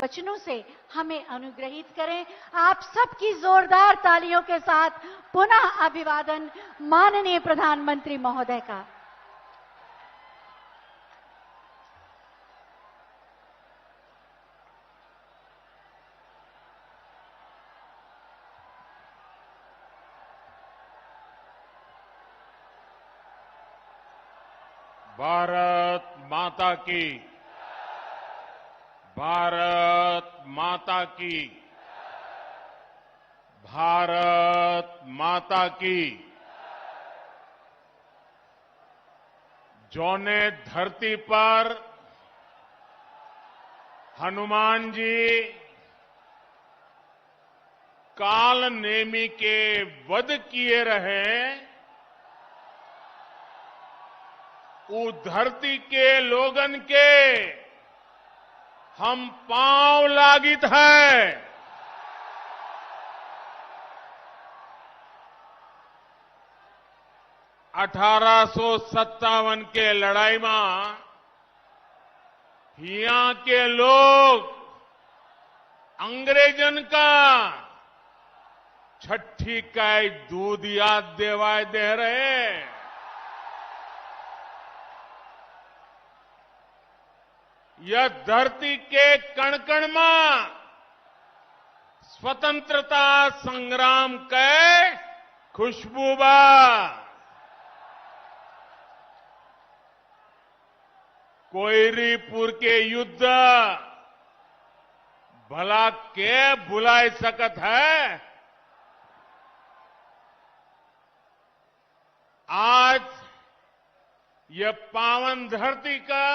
वचनों से हमें अनुग्रहित करें। आप सबकी जोरदार तालियों के साथ पुनः अभिवादन माननीय प्रधानमंत्री महोदय का। भारत माता की, भारत माता की, भारत माता की। जौने धरती पर हनुमान जी काल नेमी के वध किए रहे, उस धरती के लोगन के हम पांव लागित है। 1857 के लड़ाई में यहाँ के लोग अंग्रेजन का छठी का दूध याद देवाय दे रहे। यह धरती के कण कण में स्वतंत्रता संग्राम के खुशबू बा। कोयरीपुर के युद्ध भला के भुलाए सकत है। आज यह पावन धरती का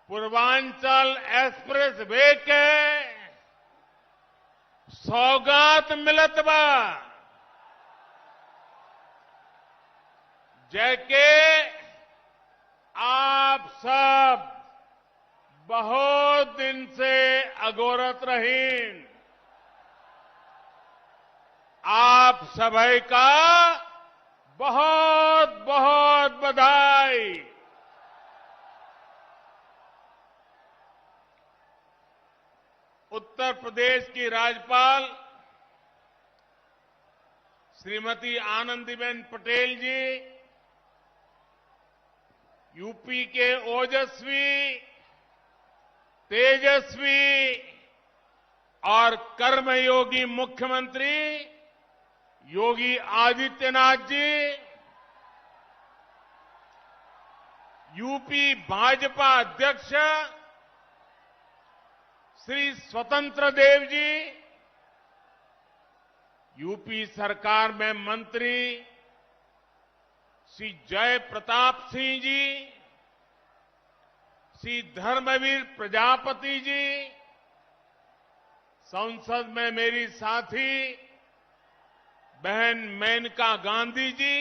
पूर्वांचल एक्सप्रेस वे के सौगात मिलत बा। जैके आप सब बहुत दिन से अगोरत रहीन। आप सभी का बहुत बहुत बधाई। उत्तर प्रदेश की राज्यपाल श्रीमती आनंदीबेन पटेल जी, यूपी के ओजस्वी, तेजस्वी और कर्मयोगी मुख्यमंत्री योगी आदित्यनाथ जी, यूपी भाजपा अध्यक्ष श्री स्वतंत्र देव जी, यूपी सरकार में मंत्री श्री जय प्रताप सिंह जी, श्री धर्मवीर प्रजापति जी, संसद में मेरी साथी बहन मेनका गांधी जी,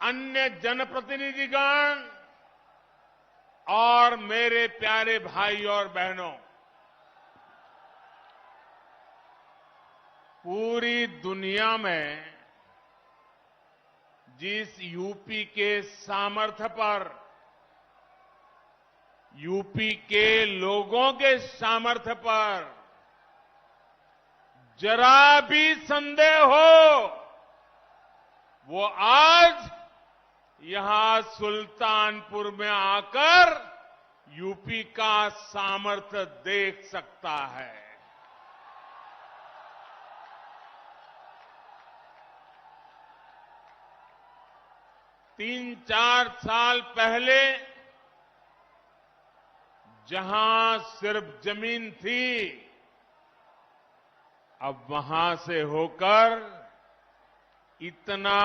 अन्य जनप्रतिनिधिगण और मेरे प्यारे भाई और बहनों, पूरी दुनिया में जिस यूपी के सामर्थ्य पर, यूपी के लोगों के सामर्थ्य पर जरा भी संदेह हो, वो आज यहां सुल्तानपुर में आकर यूपी का सामर्थ्य देख सकता है। तीन चार साल पहले जहां सिर्फ जमीन थी, अब वहां से होकर इतना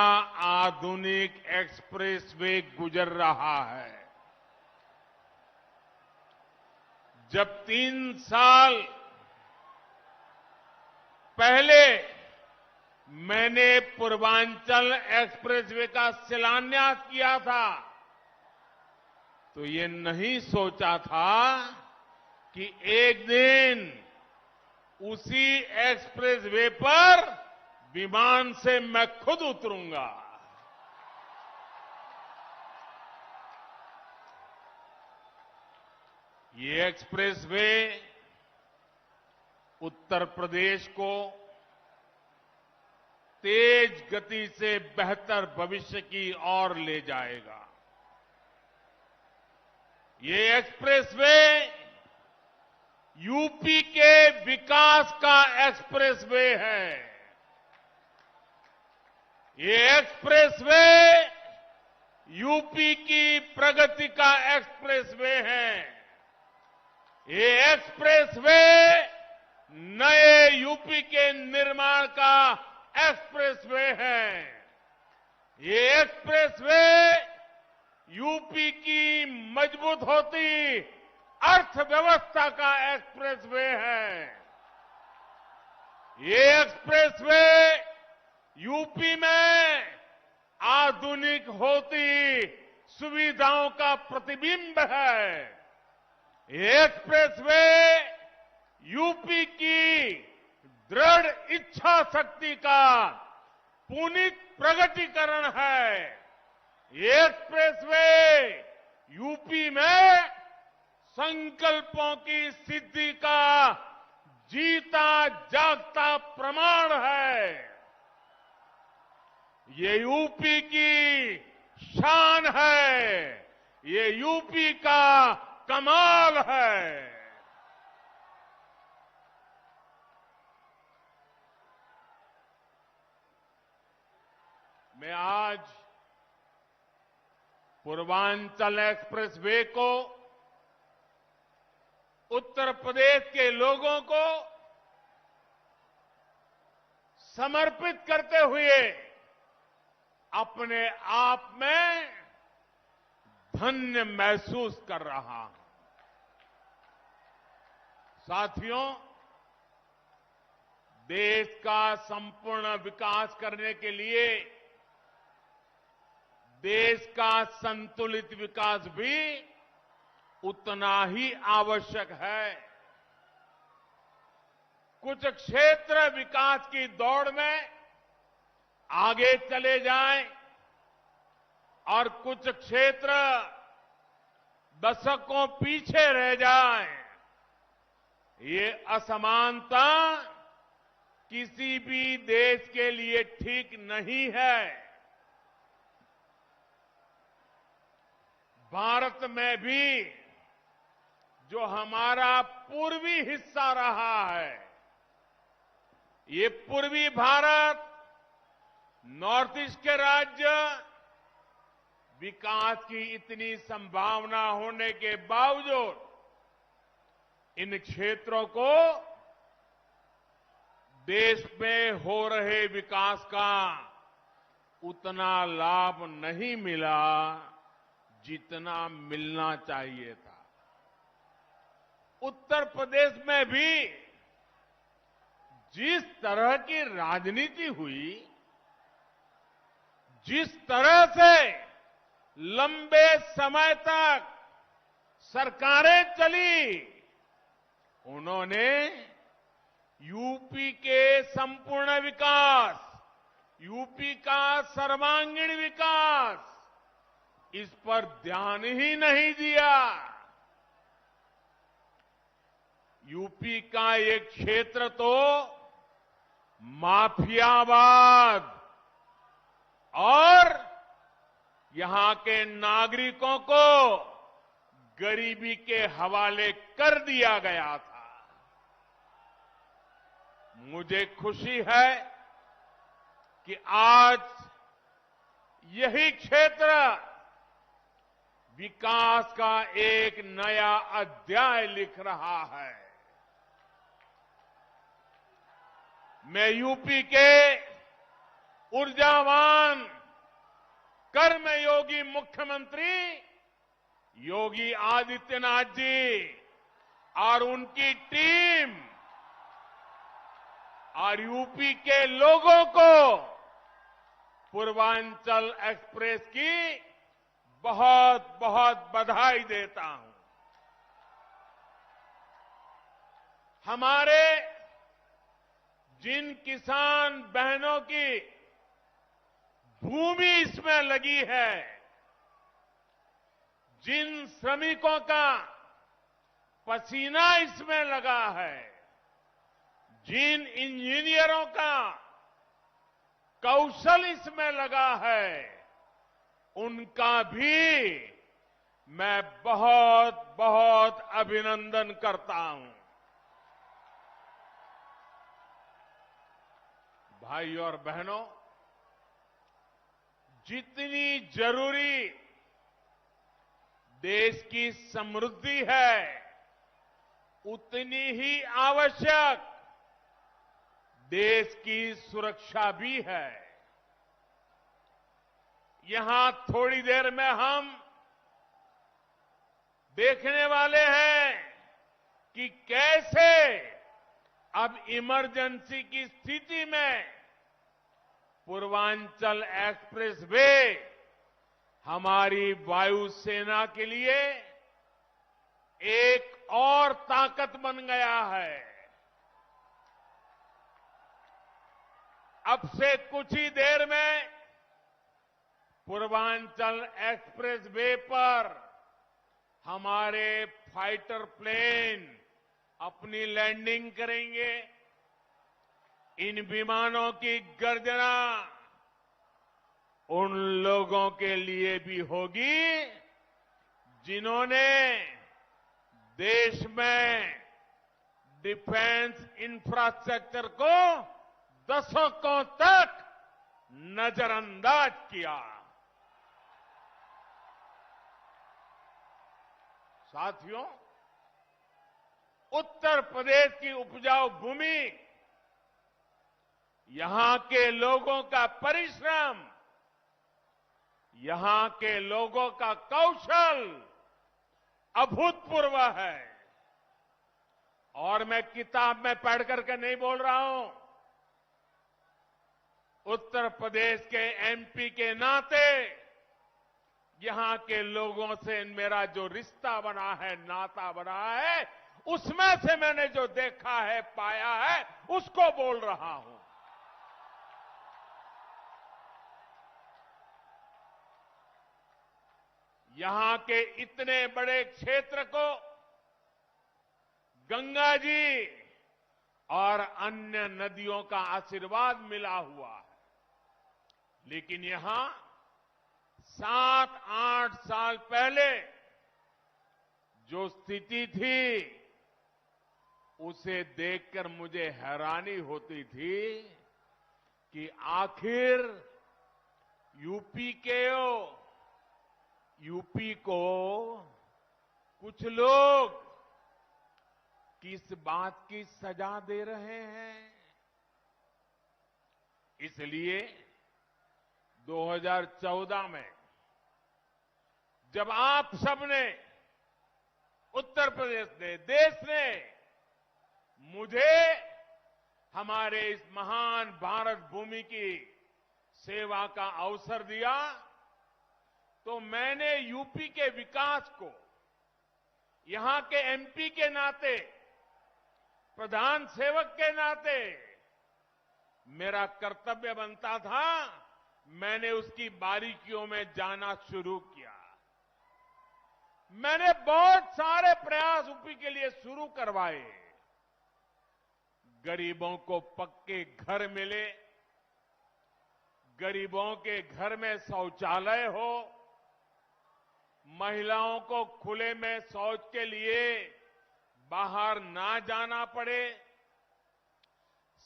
आधुनिक एक्सप्रेसवे गुजर रहा है। जब 3 साल पहले मैंने पूर्वांचल एक्सप्रेसवे का शिलान्यास किया था, तो ये नहीं सोचा था कि एक दिन उसी एक्सप्रेसवे पर विमान से मैं खुद उतरूंगा। ये एक्सप्रेसवे उत्तर प्रदेश को तेज गति से बेहतर भविष्य की ओर ले जाएगा। ये एक्सप्रेसवे यूपी के विकास का एक्सप्रेसवे है। ये एक्सप्रेसवे यूपी की प्रगति का एक्सप्रेसवे है। ये एक्सप्रेसवे नए यूपी के निर्माण का एक्सप्रेसवे है। ये एक्सप्रेसवे यूपी की मजबूत होती अर्थव्यवस्था का एक्सप्रेसवे है। ये एक्सप्रेसवे यूपी में आधुनिक होती सुविधाओं का प्रतिबिंब है। ये एक्सप्रेसवे यूपी की दृढ़ इच्छा शक्ति का पुनीत प्रगटीकरण है। ये एक्सप्रेसवे यूपी में संकल्पों की सिद्धि का जीता जागता प्रमाण है। ये यूपी की शान है। ये यूपी का कमाल है। मैं आज पूर्वांचल एक्सप्रेसवे को उत्तर प्रदेश के लोगों को समर्पित करते हुए अपने आप में धन्य महसूस कर रहा हूं। साथियों, देश का संपूर्ण विकास करने के लिए देश का संतुलित विकास भी उतना ही आवश्यक है। कुछ क्षेत्र विकास की दौड़ में आगे चले जाएं और कुछ क्षेत्र दशकों पीछे रह जाएं। ये असमानता किसी भी देश के लिए ठीक नहीं है। भारत में भी जो हमारा पूर्वी हिस्सा रहा है, ये पूर्वी भारत, नॉर्थ ईस्ट के राज्य विकास की इतनी संभावना होने के बावजूद इन क्षेत्रों को देश में हो रहे विकास का उतना लाभ नहीं मिला जितना मिलना चाहिए था। उत्तर प्रदेश में भी जिस तरह की राजनीति हुई, जिस तरह से लंबे समय तक सरकारें चली, उन्होंने यूपी के संपूर्ण विकास, यूपी का सर्वांगीण विकास, इस पर ध्यान ही नहीं दिया। यूपी का एक क्षेत्र तो माफियावाद और यहां के नागरिकों को गरीबी के हवाले कर दिया गया था। मुझे खुशी है कि आज यही क्षेत्र विकास का एक नया अध्याय लिख रहा है। मैं यूपी के ऊर्जावान कर्मयोगी मुख्यमंत्री योगी आदित्यनाथ जी और उनकी टीम और यूपी के लोगों को पूर्वांचल एक्सप्रेस की बहुत बहुत बधाई देता हूं। हमारे जिन किसान बहनों की भूमि इसमें लगी है, जिन श्रमिकों का पसीना इसमें लगा है, जिन इंजीनियरों का कौशल इसमें लगा है, उनका भी मैं बहुत बहुत अभिनंदन करता हूं। भाई और बहनों, जितनी जरूरी देश की समृद्धि है, उतनी ही आवश्यक देश की सुरक्षा भी है। यहां थोड़ी देर में हम देखने वाले हैं कि कैसे अब इमरजेंसी की स्थिति में पूर्वांचल एक्सप्रेस वे हमारी वायुसेना के लिए एक और ताकत बन गया है। अब से कुछ ही देर में पूर्वांचल एक्सप्रेस वे पर हमारे फाइटर प्लेन अपनी लैंडिंग करेंगे। इन विमानों की गर्जना उन लोगों के लिए भी होगी जिन्होंने देश में डिफेंस इंफ्रास्ट्रक्चर को दशकों तक नजरअंदाज किया। साथियों, उत्तर प्रदेश की उपजाऊ भूमि, यहां के लोगों का परिश्रम, यहां के लोगों का कौशल अभूतपूर्व है। और मैं किताब में पढ़ करके नहीं बोल रहा हूं, उत्तर प्रदेश के एमपी के नाते यहां के लोगों से मेरा जो रिश्ता बना है, नाता बना है, उसमें से मैंने जो देखा है, पाया है, उसको बोल रहा हूं। यहां के इतने बड़े क्षेत्र को गंगा जी और अन्य नदियों का आशीर्वाद मिला हुआ है, लेकिन यहां 7-8 साल पहले जो स्थिति थी, उसे देखकर मुझे हैरानी होती थी कि आखिर यूपी को कुछ लोग किस बात की सजा दे रहे हैं। इसलिए 2014 में जब आप सबने, उत्तर प्रदेश ने, देश ने मुझे हमारे इस महान भारत भूमि की सेवा का अवसर दिया, तो मैंने यूपी के विकास को यहां के एमपी के नाते, प्रधान सेवक के नाते मेरा कर्तव्य बनता था, मैंने उसकी बारीकियों में जाना शुरू किया। मैंने बहुत सारे प्रयास यूपी के लिए शुरू करवाए। गरीबों को पक्के घर मिले, गरीबों के घर में शौचालय हो, महिलाओं को खुले में शौच के लिए बाहर ना जाना पड़े,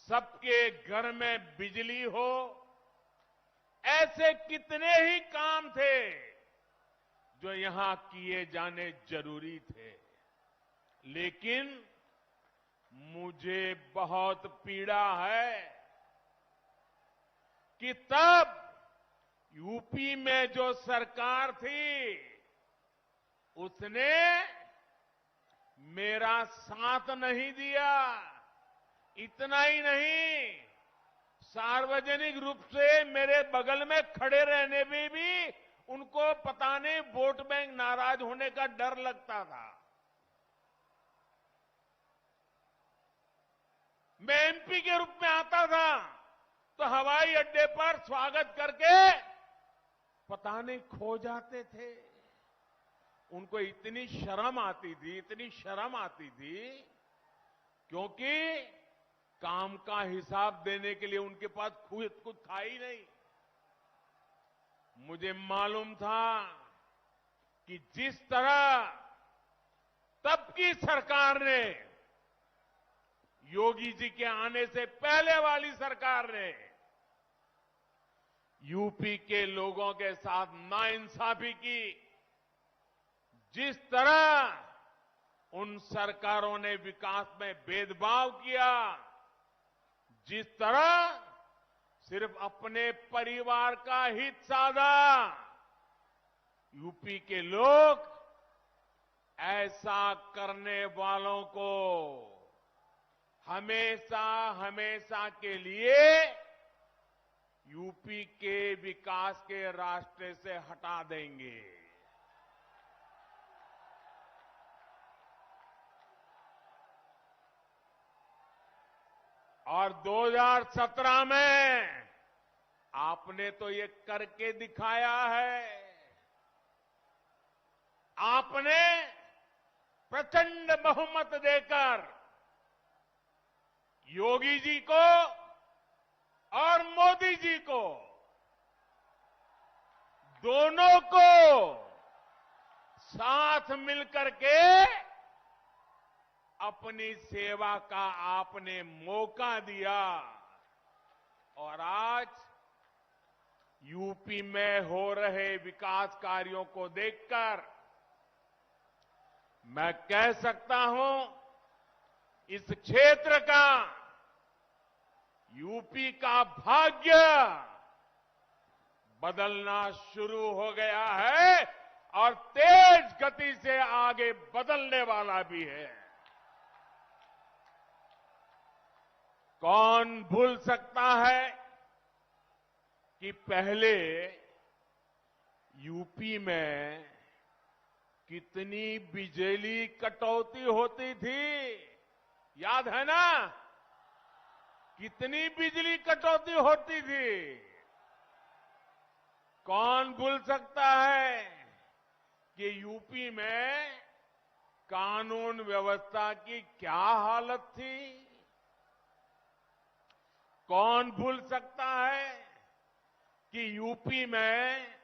सबके घर में बिजली हो, ऐसे कितने ही काम थे जो यहां किए जाने जरूरी थे। लेकिन मुझे बहुत पीड़ा है कि तब यूपी में जो सरकार थी, उसने मेरा साथ नहीं दिया। इतना ही नहीं, सार्वजनिक रूप से मेरे बगल में खड़े रहने में भी उनको पता नहीं वोट बैंक नाराज होने का डर लगता था। मैं एमपी के रूप में आता था तो हवाई अड्डे पर स्वागत करके पता नहीं खो जाते थे। उनको इतनी शर्म आती थी क्योंकि काम का हिसाब देने के लिए उनके पास खुद कुछ था ही नहीं। मुझे मालूम था कि जिस तरह तब की सरकार ने, योगी जी के आने से पहले वाली सरकार ने यूपी के लोगों के साथ नाइंसाफी की, जिस तरह उन सरकारों ने विकास में भेदभाव किया, जिस तरह सिर्फ अपने परिवार का हित साधा, यूपी के लोग ऐसा करने वालों को हमेशा हमेशा के लिए यूपी के विकास के रास्ते से हटा देंगे। और 2017 में आपने तो ये करके दिखाया है। आपने प्रचंड बहुमत देकर योगी जी को और मोदी जी को, दोनों को साथ मिलकर के अपनी सेवा का आपने मौका दिया। और आज यूपी में हो रहे विकास कार्यों को देखकर मैं कह सकता हूं, इस क्षेत्र का, यूपी का भाग्य बदलना शुरू हो गया है और तेज गति से आगे बदलने वाला भी है। कौन भूल सकता है कि पहले यूपी में कितनी बिजली कटौती होती थी? याद है ना? कितनी बिजली कटौती होती थी? कौन भूल सकता है कि यूपी में कानून व्यवस्था की क्या हालत थी? कौन भूल सकता है कि यूपी में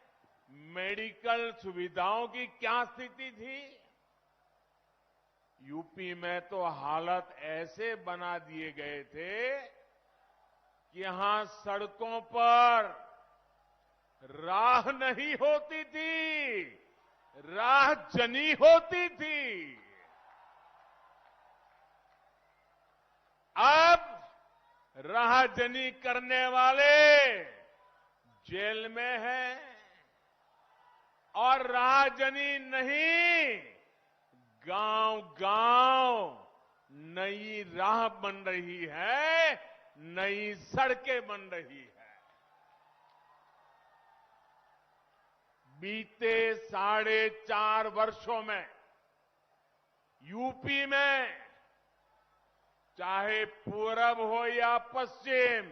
मेडिकल सुविधाओं की क्या स्थिति थी? यूपी में तो हालत ऐसे बना दिए गए थे कि यहां सड़कों पर राह नहीं होती थी, राह जनी होती थी। अब राहजनी करने वाले जेल में हैं और राहजनी नहीं, गांव-गांव नई राह बन रही है, नई सड़कें बन रही है। बीते 4.5 वर्षों में यूपी में चाहे पूरब हो या पश्चिम,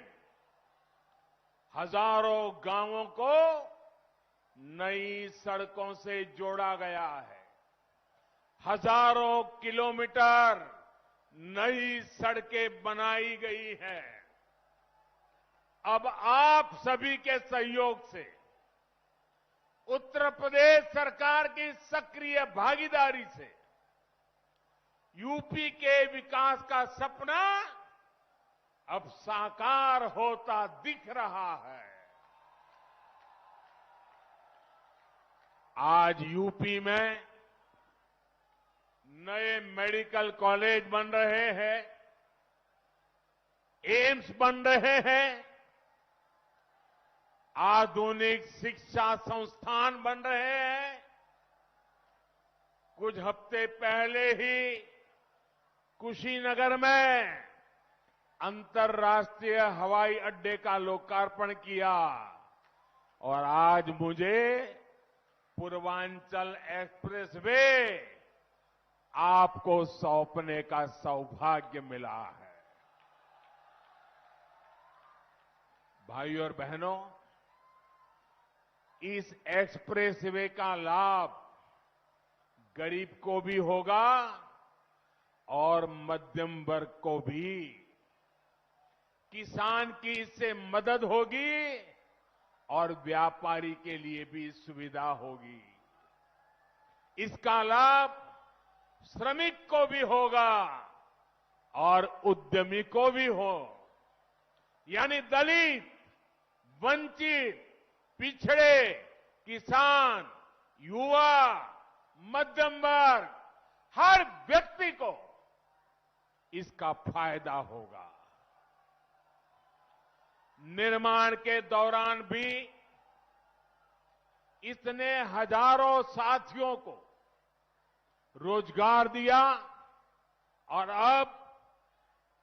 हजारों गांवों को नई सड़कों से जोड़ा गया है। हजारों किलोमीटर नई सड़कें बनाई गई हैं। अब आप सभी के सहयोग से, उत्तर प्रदेश सरकार की सक्रिय भागीदारी से यूपी के विकास का सपना अब साकार होता दिख रहा है। आज यूपी में नए मेडिकल कॉलेज बन रहे हैं, एम्स बन रहे हैं, आधुनिक शिक्षा संस्थान बन रहे हैं। कुछ हफ्ते पहले ही कुशीनगर में अंतर्राष्ट्रीय हवाई अड्डे का लोकार्पण किया और आज मुझे पूर्वांचल एक्सप्रेसवे आपको सौंपने का सौभाग्य मिला है। भाइयों और बहनों, इस एक्सप्रेसवे का लाभ गरीब को भी होगा और मध्यम वर्ग को भी। किसान की इससे मदद होगी और व्यापारी के लिए भी सुविधा होगी। इसका लाभ श्रमिक को भी होगा और उद्यमी को भी हो। यानी दलित, वंचित, पिछड़े, किसान, युवा, मध्यम वर्ग, हर व्यक्ति को इसका फायदा होगा। निर्माण के दौरान भी इसने हजारों साथियों को रोजगार दिया और अब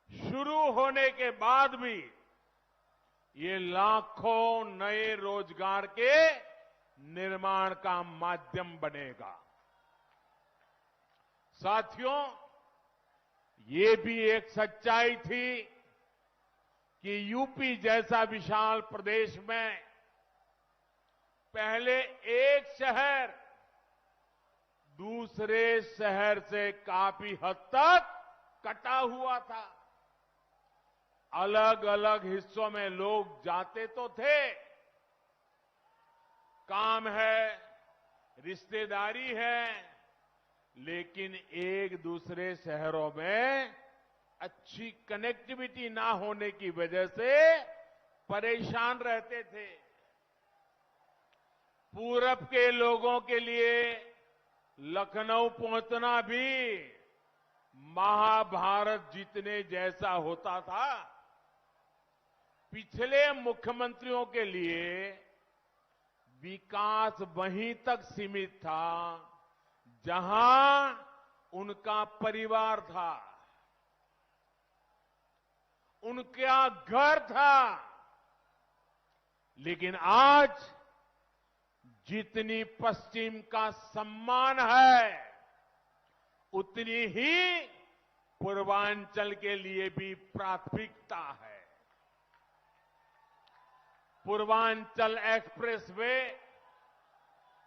शुरू होने के बाद भी ये लाखों नए रोजगार के निर्माण का माध्यम बनेगा। साथियों, ये भी एक सच्चाई थी कि यूपी जैसा विशाल प्रदेश में पहले एक शहर दूसरे शहर से काफी हद तक कटा हुआ था। अलग अलग हिस्सों में लोग जाते तो थे, काम है, रिश्तेदारी है, लेकिन एक दूसरे शहरों में अच्छी कनेक्टिविटी ना होने की वजह से परेशान रहते थे। पूरब के लोगों के लिए लखनऊ पहुंचना भी महाभारत जीतने जैसा होता था। पिछले मुख्यमंत्रियों के लिए विकास वहीं तक सीमित था जहां उनका परिवार था, उनका घर था। लेकिन आज जितनी पश्चिम का सम्मान है, उतनी ही पूर्वांचल के लिए भी प्राथमिकता है। पूर्वांचल एक्सप्रेसवे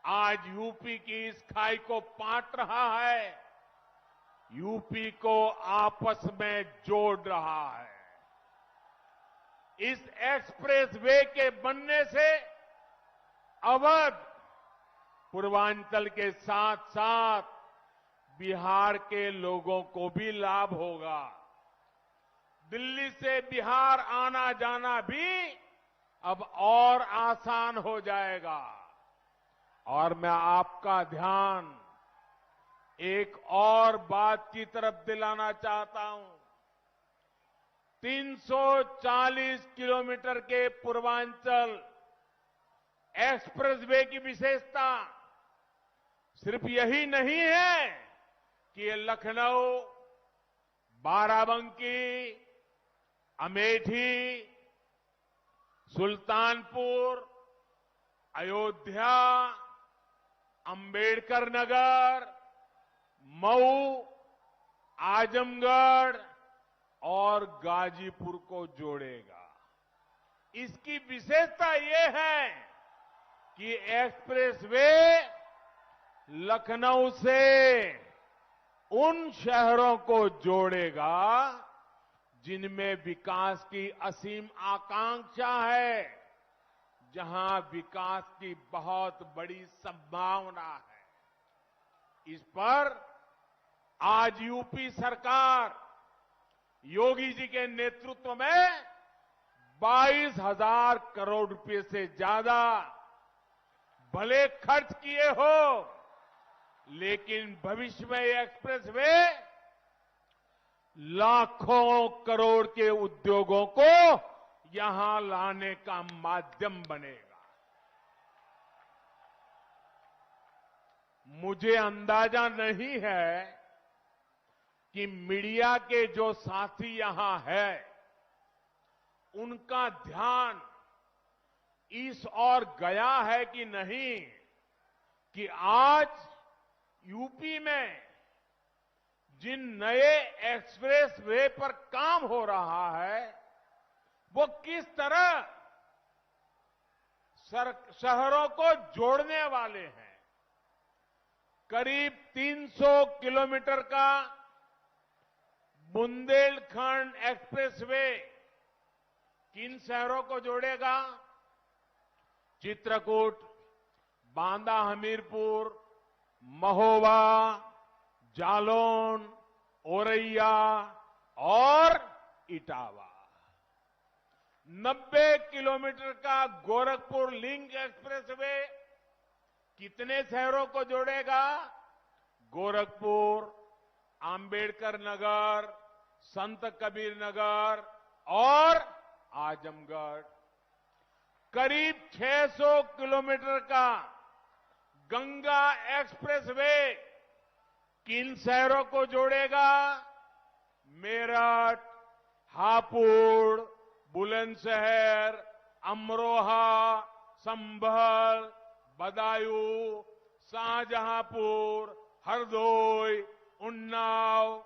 आज यूपी की इस खाई को पाट रहा है, यूपी को आपस में जोड़ रहा है। इस एक्सप्रेसवे के बनने से अवध, पूर्वांचल के साथ साथ बिहार के लोगों को भी लाभ होगा। दिल्ली से बिहार आना जाना भी अब और आसान हो जाएगा। और मैं आपका ध्यान एक और बात की तरफ दिलाना चाहता हूं। 340 किलोमीटर के पूर्वांचल एक्सप्रेसवे की विशेषता सिर्फ यही नहीं है कि ये लखनऊ, बाराबंकी, अमेठी, सुल्तानपुर, अयोध्या, अंबेडकर नगर, मऊ, आजमगढ़ और गाजीपुर को जोड़ेगा। इसकी विशेषता ये है कि एक्सप्रेसवे लखनऊ से उन शहरों को जोड़ेगा जिनमें विकास की असीम आकांक्षा है, जहां विकास की बहुत बड़ी संभावना है। इस पर आज यूपी सरकार योगी जी के नेतृत्व में 22,000 करोड़ रुपए से ज्यादा भले खर्च किए हो, लेकिन भविष्य में ये एक्सप्रेसवे लाखों करोड़ के उद्योगों को यहां लाने का माध्यम बनेगा। मुझे अंदाजा नहीं है कि मीडिया के जो साथी यहां है, उनका ध्यान इस ओर गया है कि नहीं कि आज यूपी में जिन नए एक्सप्रेस वे पर काम हो रहा है, वो किस तरह शहरों को जोड़ने वाले हैं। करीब 300 किलोमीटर का बुंदेलखंड एक्सप्रेसवे किन शहरों को जोड़ेगा? चित्रकूट, बांदा हमीरपुर, महोबा, जालौन, औरैया और इटावा। 90 किलोमीटर का गोरखपुर लिंक एक्सप्रेसवे कितने शहरों को जोड़ेगा? गोरखपुर, आंबेडकर नगर, संत कबीर नगर और आजमगढ़। करीब 600 किलोमीटर का गंगा एक्सप्रेसवे किन शहरों को जोड़ेगा? मेरठ, हापुड़, बुलंदशहर, अमरोहा, संभल, बदायूं, शाहजहांपुर, हरदोई, उन्नाव,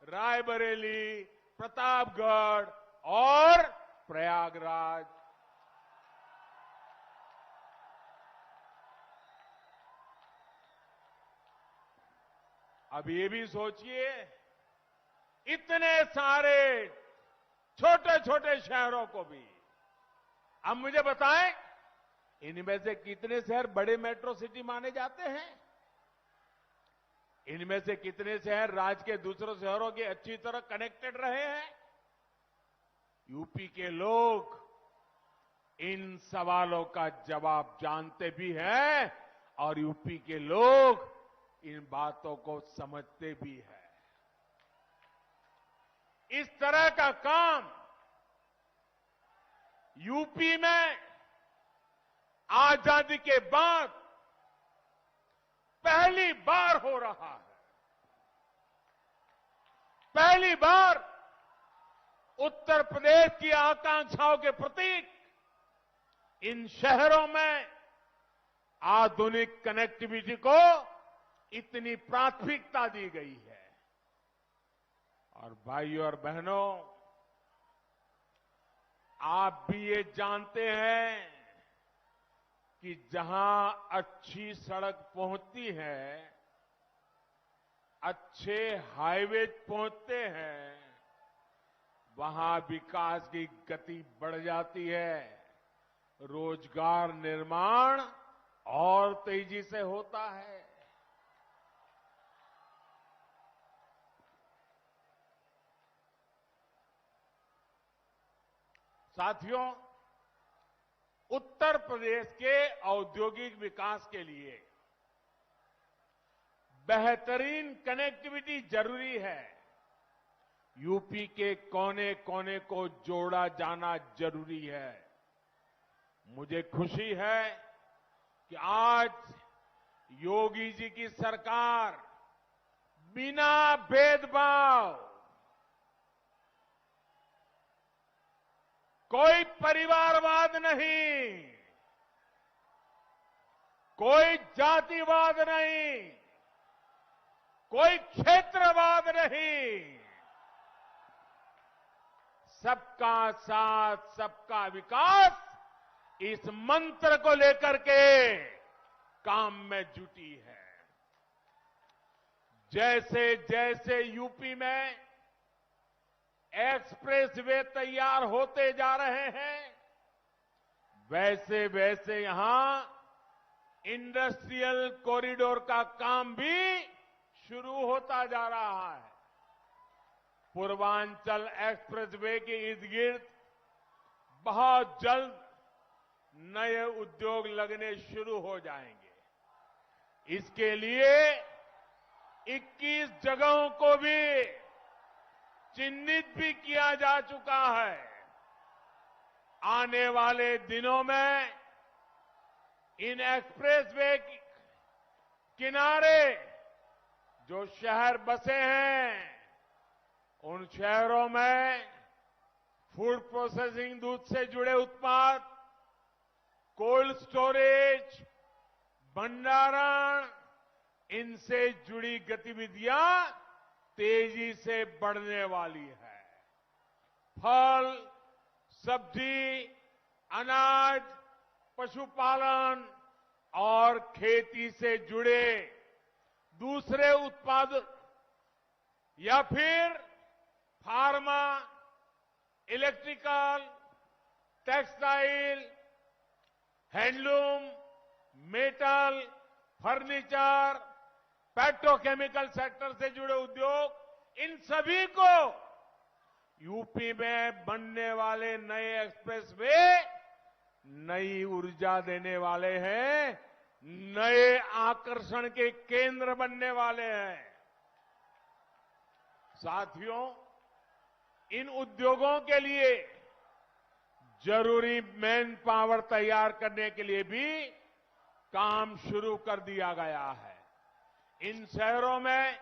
रायबरेली, प्रतापगढ़ और प्रयागराज। अब ये भी सोचिए, इतने सारे छोटे छोटे शहरों को भी। अब मुझे बताएं, इनमें से कितने शहर बड़े मेट्रो सिटी माने जाते हैं? इनमें से कितने शहर राज्य के दूसरों शहरों के अच्छी तरह कनेक्टेड रहे हैं? यूपी के लोग इन सवालों का जवाब जानते भी हैं और यूपी के लोग इन बातों को समझते भी हैं। इस तरह का काम यूपी में आजादी के बाद पहली बार हो रहा है। पहली बार उत्तर प्रदेश की आकांक्षाओं के प्रतीक इन शहरों में आधुनिक कनेक्टिविटी को इतनी प्राथमिकता दी गई है। और भाइयों और बहनों, आप भी ये जानते हैं कि जहां अच्छी सड़क पहुंचती है, अच्छे हाईवे पहुंचते हैं, वहां विकास की गति बढ़ जाती है, रोजगार निर्माण और तेजी से होता है। साथियों, उत्तर प्रदेश के औद्योगिक विकास के लिए बेहतरीन कनेक्टिविटी जरूरी है। यूपी के कोने कोने को जोड़ा जाना जरूरी है। मुझे खुशी है कि आज योगी जी की सरकार बिना भेदभाव, कोई परिवारवाद नहीं, कोई जातिवाद नहीं, कोई क्षेत्रवाद नहीं, सबका साथ सबका विकास, इस मंत्र को लेकर के काम में जुटी है। जैसे जैसे यूपी में एक्सप्रेसवे तैयार होते जा रहे हैं, वैसे वैसे यहां इंडस्ट्रियल कॉरिडोर का काम भी शुरू होता जा रहा है। पूर्वांचल एक्सप्रेसवे के इर्द गिर्द बहुत जल्द नए उद्योग लगने शुरू हो जाएंगे। इसके लिए 21 जगहों को भी चिन्हित भी किया जा चुका है। आने वाले दिनों में इन एक्सप्रेसवे किनारे जो शहर बसे हैं, उन शहरों में फूड प्रोसेसिंग, दूध से जुड़े उत्पाद, कोल्ड स्टोरेज, भंडारण, इनसे जुड़ी गतिविधियां तेजी से बढ़ने वाली है। फल, सब्जी, अनाज, पशुपालन और खेती से जुड़े दूसरे उत्पाद या फिर pharma, electrical, textile, handloom, metal, furniture, petrochemical sector से जुड़े उद्योग, इन सभी को यूपी में बनने वाले नए एक्सप्रेसवे नई ऊर्जा देने वाले हैं, नए आकर्षण के केंद्र बनने वाले हैं। साथियों, इन उद्योगों के लिए जरूरी मैन पावर तैयार करने के लिए भी काम शुरू कर दिया गया है। इन शहरों में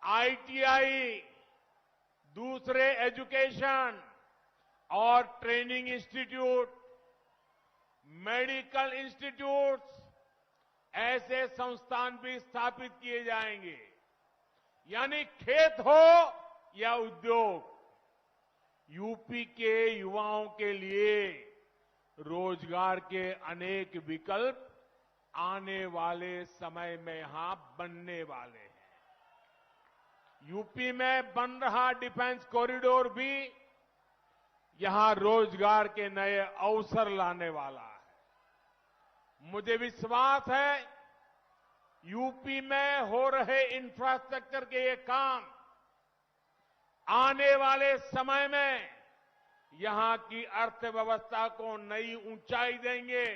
आईटीआई, दूसरे एजुकेशन और ट्रेनिंग इंस्टीट्यूट, मेडिकल इंस्टीट्यूट्स, ऐसे संस्थान भी स्थापित किए जाएंगे। यानी खेत हो या उद्योग, यूपी के युवाओं के लिए रोजगार के अनेक विकल्प आने वाले समय में यहां बनने वाले हैं। यूपी में बन रहा डिफेंस कॉरिडोर भी यहां रोजगार के नए अवसर लाने वाला है। मुझे विश्वास है यूपी में हो रहे इंफ्रास्ट्रक्चर के ये काम आने वाले समय में यहां की अर्थव्यवस्था को नई ऊंचाई देंगे।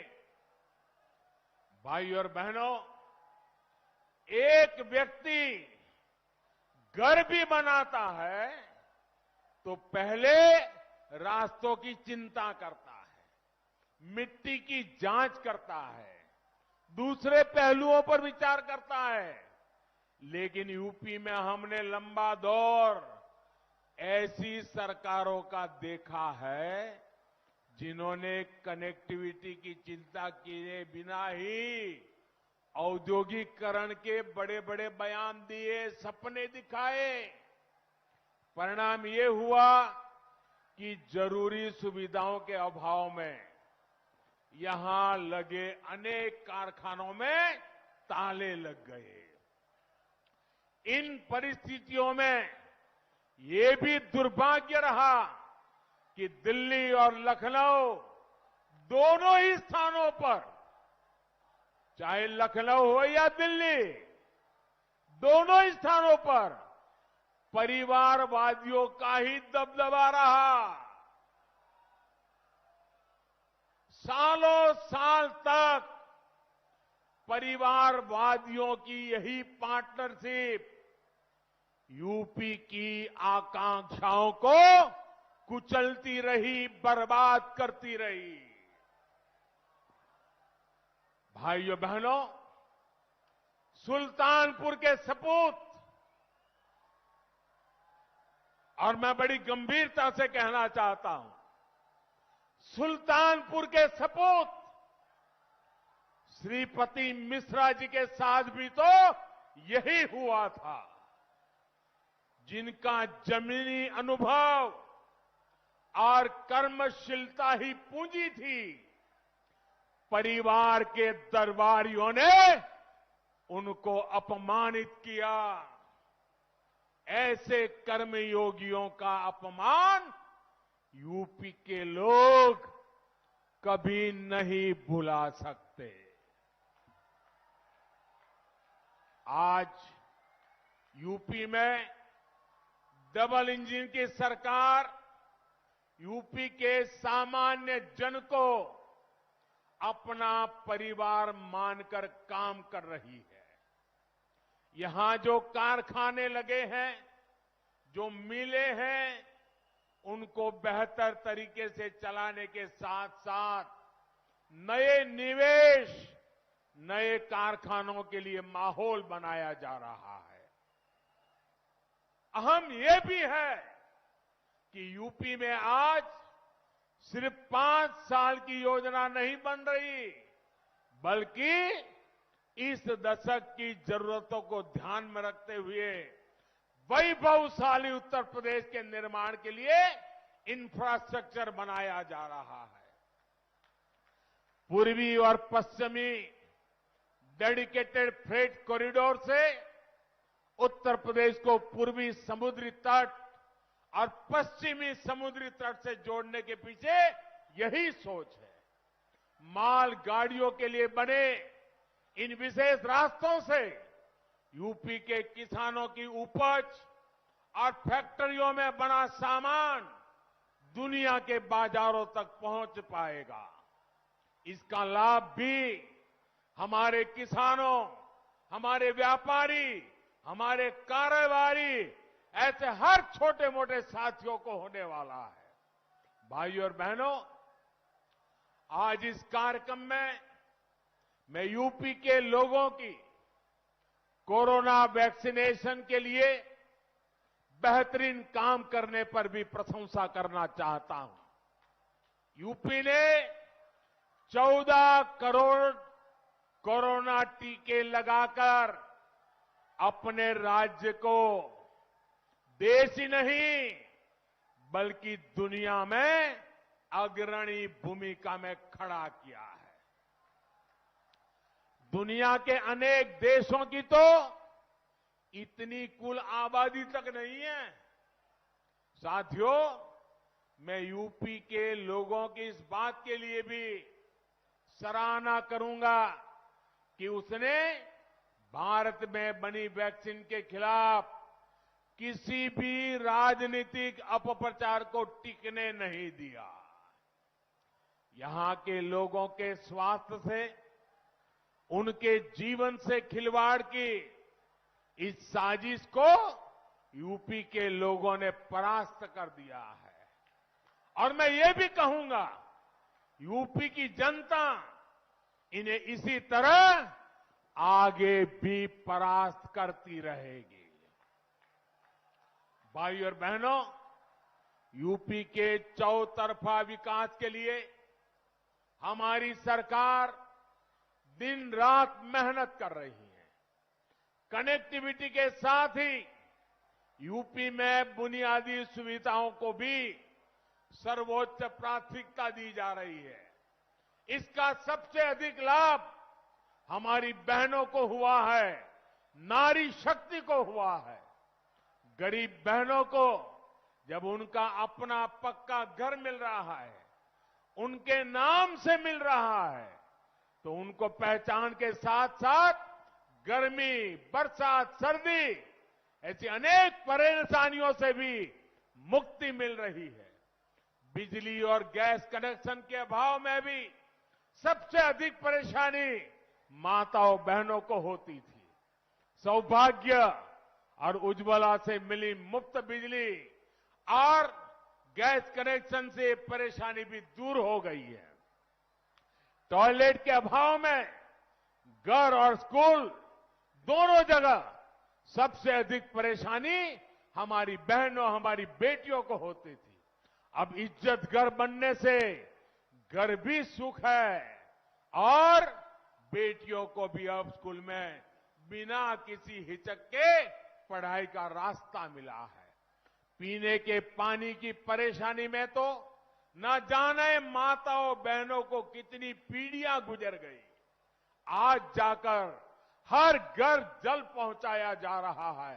भाई और बहनों, एक व्यक्ति घर भी बनाता है तो पहले रास्तों की चिंता करता है, मिट्टी की जांच करता है, दूसरे पहलुओं पर विचार करता है। लेकिन यूपी में हमने लंबा दौर ऐसी सरकारों का देखा है जिन्होंने कनेक्टिविटी की चिंता किए बिना ही औद्योगिकरण के बड़े बड़े बयान दिए, सपने दिखाए। परिणाम ये हुआ कि जरूरी सुविधाओं के अभाव में यहां लगे अनेक कारखानों में ताले लग गए। इन परिस्थितियों में ये भी दुर्भाग्य रहा कि दिल्ली और लखनऊ दोनों ही स्थानों पर, चाहे लखनऊ हो या दिल्ली, दोनों ही स्थानों पर परिवारवादियों का ही दबदबा रहा। सालों साल तक परिवारवादियों की यही पार्टनरशिप यूपी की आकांक्षाओं को कुचलती रही, बर्बाद करती रही। भाइयों बहनों, सुल्तानपुर के सपूत, और मैं बड़ी गंभीरता से कहना चाहता हूं, सुल्तानपुर के सपूत श्रीपति मिश्रा जी के साथ भी तो यही हुआ था, जिनका जमीनी अनुभव और कर्मशीलता ही पूंजी थी। परिवार के दरबारियों ने उनको अपमानित किया। ऐसे कर्मयोगियों का अपमान यूपी के लोग कभी नहीं भुला सकते। आज यूपी में डबल इंजन की सरकार यूपी के सामान्य जन को अपना परिवार मानकर काम कर रही है। यहां जो कारखाने लगे हैं, जो मिलें हैं, उनको बेहतर तरीके से चलाने के साथ साथ नए निवेश, नए कारखानों के लिए माहौल बनाया जा रहा है। अहम यह भी है कि यूपी में आज सिर्फ 5 साल की योजना नहीं बन रही, बल्कि इस दशक की जरूरतों को ध्यान में रखते हुए वैभवशाली उत्तर प्रदेश के निर्माण के लिए इंफ्रास्ट्रक्चर बनाया जा रहा है। पूर्वी और पश्चिमी डेडिकेटेड फ्रेट कॉरिडोर से उत्तर प्रदेश को पूर्वी समुद्री तट और पश्चिमी समुद्री तट से जोड़ने के पीछे यही सोच है। माल गाड़ियों के लिए बने इन विशेष रास्तों से यूपी के किसानों की उपज और फैक्ट्रियों में बना सामान दुनिया के बाजारों तक पहुंच पाएगा। इसका लाभ भी हमारे किसानों, हमारे व्यापारी, हमारे कारोबारी, ऐसे हर छोटे मोटे साथियों को होने वाला है। भाइयों और बहनों, आज इस कार्यक्रम में मैं यूपी के लोगों की कोरोना वैक्सीनेशन के लिए बेहतरीन काम करने पर भी प्रशंसा करना चाहता हूं। यूपी ने 14 करोड़ कोरोना टीके लगाकर अपने राज्य को देश ही नहीं बल्कि दुनिया में अग्रणी भूमिका में खड़ा किया है। दुनिया के अनेक देशों की तो इतनी कुल आबादी तक नहीं है। साथियों, मैं यूपी के लोगों की इस बात के लिए भी सराहना करूंगा कि उसने भारत में बनी वैक्सीन के खिलाफ किसी भी राजनीतिक अपप्रचार को टिकने नहीं दिया। यहां के लोगों के स्वास्थ्य से, उनके जीवन से खिलवाड़ की इस साजिश को यूपी के लोगों ने परास्त कर दिया है। और मैं ये भी कहूंगा, यूपी की जनता इन्हें इसी तरह आगे भी परास्त करती रहेगी। भाइयों और बहनों, यूपी के चौतरफा विकास के लिए हमारी सरकार दिन रात मेहनत कर रही है। कनेक्टिविटी के साथ ही यूपी में बुनियादी सुविधाओं को भी सर्वोच्च प्राथमिकता दी जा रही है। इसका सबसे अधिक लाभ हमारी बहनों को हुआ है, नारी शक्ति को हुआ है। गरीब बहनों को जब उनका अपना पक्का घर मिल रहा है, उनके नाम से मिल रहा है, तो उनको पहचान के साथ साथ गर्मी, बरसात, सर्दी ऐसी अनेक परेशानियों से भी मुक्ति मिल रही है। बिजली और गैस कनेक्शन के अभाव में भी सबसे अधिक परेशानी माताओं बहनों को होती थी। सौभाग्य और उज्ज्वला से मिली मुफ्त बिजली और गैस कनेक्शन से परेशानी भी दूर हो गई है। टॉयलेट के अभाव में घर और स्कूल दोनों जगह सबसे अधिक परेशानी हमारी बहनों, हमारी बेटियों को होती थी। अब इज्जत घर बनने से घर भी सुख है और बेटियों को भी अब स्कूल में बिना किसी हिचक के पढ़ाई का रास्ता मिला है। पीने के पानी की परेशानी में तो न जाने माताओं बहनों को कितनी पीढ़ियां गुजर गई। आज जाकर हर घर जल पहुंचाया जा रहा है,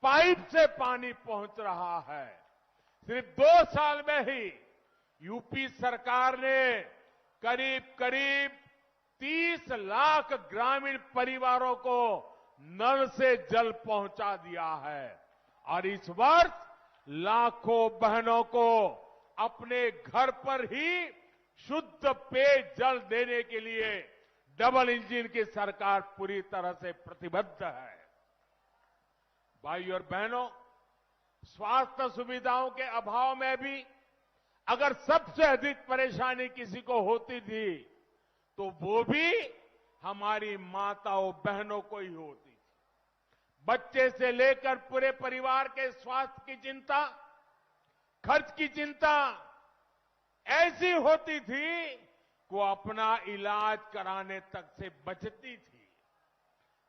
पाइप से पानी पहुंच रहा है। सिर्फ 2 साल में ही यूपी सरकार ने करीब करीब 30 लाख ग्रामीण परिवारों को नल से जल पहुंचा दिया है और इस वर्ष लाखों बहनों को अपने घर पर ही शुद्ध पेयजल देने के लिए डबल इंजन की सरकार पूरी तरह से प्रतिबद्ध है। भाइयों और बहनों, स्वास्थ्य सुविधाओं के अभाव में भी अगर सबसे अधिक परेशानी किसी को होती थी तो वो भी हमारी माताओं बहनों को ही होती थी। बच्चे से लेकर पूरे परिवार के स्वास्थ्य की चिंता, खर्च की चिंता ऐसी होती थी कि वो अपना इलाज कराने तक से बचती थी।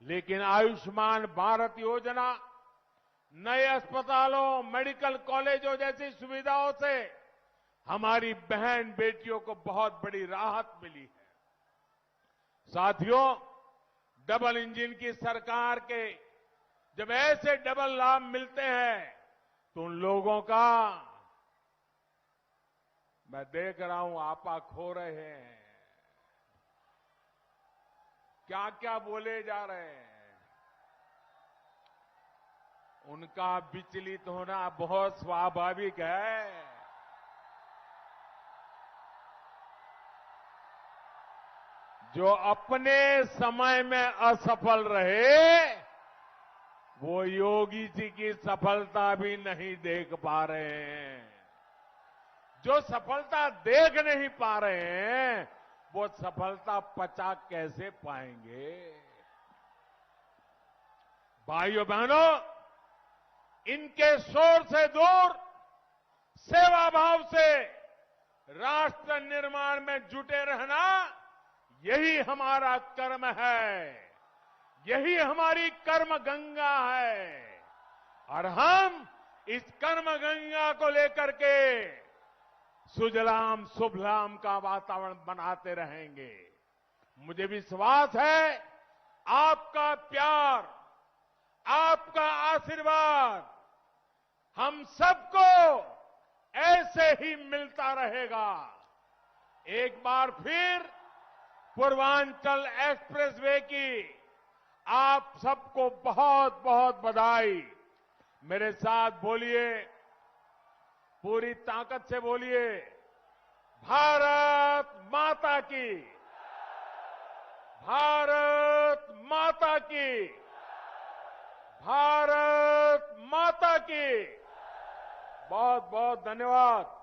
लेकिन आयुष्मान भारत योजना, नए अस्पतालों, मेडिकल कॉलेजों जैसी सुविधाओं से हमारी बहन बेटियों को बहुत बड़ी राहत मिली है। साथियों, डबल इंजन की सरकार के जब ऐसे डबल लाभ मिलते हैं तो उन लोगों का मैं देख रहा हूं आपा खो रहे हैं, क्या क्या बोले जा रहे हैं। उनका विचलित होना बहुत स्वाभाविक है। जो अपने समय में असफल रहे वो योगी जी की सफलता भी नहीं देख पा रहे हैं। जो सफलता देख नहीं पा रहे हैं वो सफलता पचा कैसे पाएंगे। भाइयों बहनों, इनके शोर से दूर सेवा भाव से राष्ट्र निर्माण में जुटे रहना यही हमारा कर्म है, यही हमारी कर्म गंगा है और हम इस कर्म गंगा को लेकर के सुजलाम सुफलाम का वातावरण बनाते रहेंगे। मुझे विश्वास है आपका प्यार, आपका आशीर्वाद हम सबको ऐसे ही मिलता रहेगा। एक बार फिर पूर्वांचल एक्सप्रेसवे की आप सबको बहुत बहुत बधाई। मेरे साथ बोलिए, पूरी ताकत से बोलिए, भारत माता की, भारत माता की, भारत माता की। बहुत बहुत धन्यवाद।